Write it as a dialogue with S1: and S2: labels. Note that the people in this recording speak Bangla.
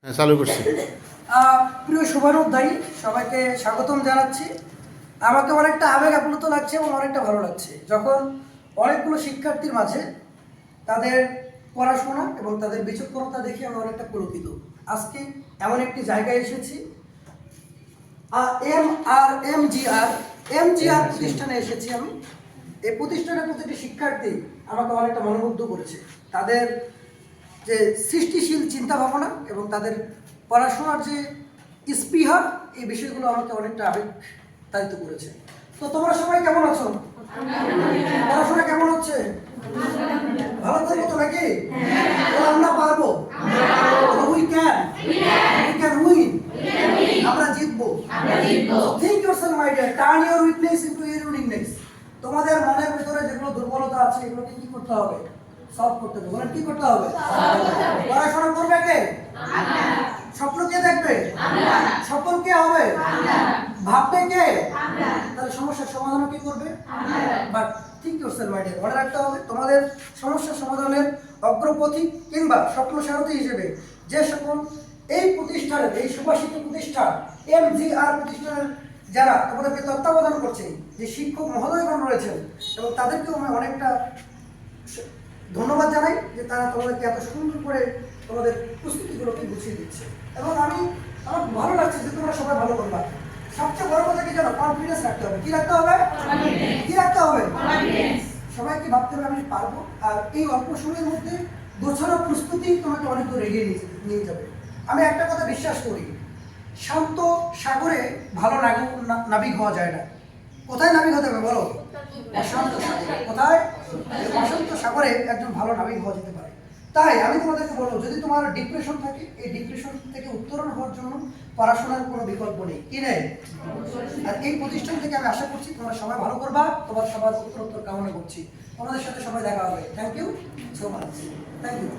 S1: হ্যাঁ, চালু করছি।
S2: প্রিয় শুভানুধ্যায়ী সবাইকে স্বাগতম জানাচ্ছি। আমাকে অনেকটা আবেগ আপ্লুত লাগছে এবং অনেকটা ভালো লাগছে যখন অনেকগুলো শিক্ষার্থীর মাঝে তাদের পড়াশোনা এবং তাদের বিচক্ষণতা দেখে আমি অনেকটা পুলকিত। আজকে এমন একটি জায়গায় এসেছি, এমজিআর প্রতিষ্ঠানে এসেছি আমি। এই প্রতিষ্ঠানের প্রতিটি শিক্ষার্থী আমাকে অনেকটা মনোমুগ্ধ করেছে। তাদের যে সৃষ্টিশীল চিন্তা ভাবনা এবং তাদের পড়াশোনার যে স্পৃহা, এই বিষয়গুলো আমাকে অনেকটা আবেগতাড়িত করেছে। তো তোমরা সবাই কেমন আছো? পড়াশোনা কেমন হচ্ছে? ভালো করবো তো নাকি? আমরা পারবো, উই ক্যান উইন, আমরা জিতবো। Think yourself my dear, turn your weakness into your uniqueness. তোমাদের মনের ভিতরে যেগুলো দুর্বলতা আছে এগুলোকে কি করতে হবে? সলভ করতে হবে। বলেন কি করতে হবে? পড়াশোনা করবে কে? স্বপ্ন কে দেখবে? সফল কে হবে? ভাববে কে? তাহলে সমস্যার সমাধান কে করবে? But think yourself my dear, মনে রাখতে হবে তোমাদের সমস্যা সমাধানের অগ্রপথিক কিংবা স্বপ্ন সারথী হিসেবে যে সকল এই প্রতিষ্ঠানের, এই সুভাষিত প্রতিষ্ঠান এমজিআর প্রতিষ্ঠানের যারা তোমাদেরকে তত্ত্বাবধান করছে, যে শিক্ষক মহোদয়গণ রয়েছেন, এবং তাদেরকেও আমি অনেকটা ধন্যবাদ জানাই যে তারা তোমাদেরকে এত সুন্দর করে তোমাদের প্রস্তুতিগুলোকে গুছিয়ে দিচ্ছে। এবং আমার ভালো লাগছে যে তোমরা সবাই ভালো করবা। সবচেয়ে বড় কথা কি জানো? কনফিডেন্স রাখতে হবে। কি রাখতে হবে? কি রাখতে হবে? সবাইকে ভাবতে হবে আমি পারবো। আর এই অল্প সময়ের মধ্যে গোছানো প্রস্তুতি তোমাকে অনেক দূর এগিয়ে নিয়ে যাবে। আমি একটা কথা বিশ্বাস করি, শান্ত সাগরে ভালো নাবিক হওয়া যায় না। কোথায় নাবিক হতে হবে বলো? অশান্ত সাগরে। কোথায়? অশান্ত সাগরে একজন ভালো নাবিক হওয়া যেতে পারে। তাই আমি তোমাদেরকে বলবো, যদি তোমার ডিপ্রেশন থাকে, এই ডিপ্রেশন থেকে উত্তরণ হওয়ার জন্য পড়াশোনার কোনো বিকল্প নেই। কি নেই? আর এই প্রতিষ্ঠান থেকে আমি আশা করছি তোমরা সবাই ভালো করবা। তোমার সবার উত্তরোত্তর কামনা করছি। তোমাদের সাথে সবাই দেখা হবে। Thank you so much. Thank you.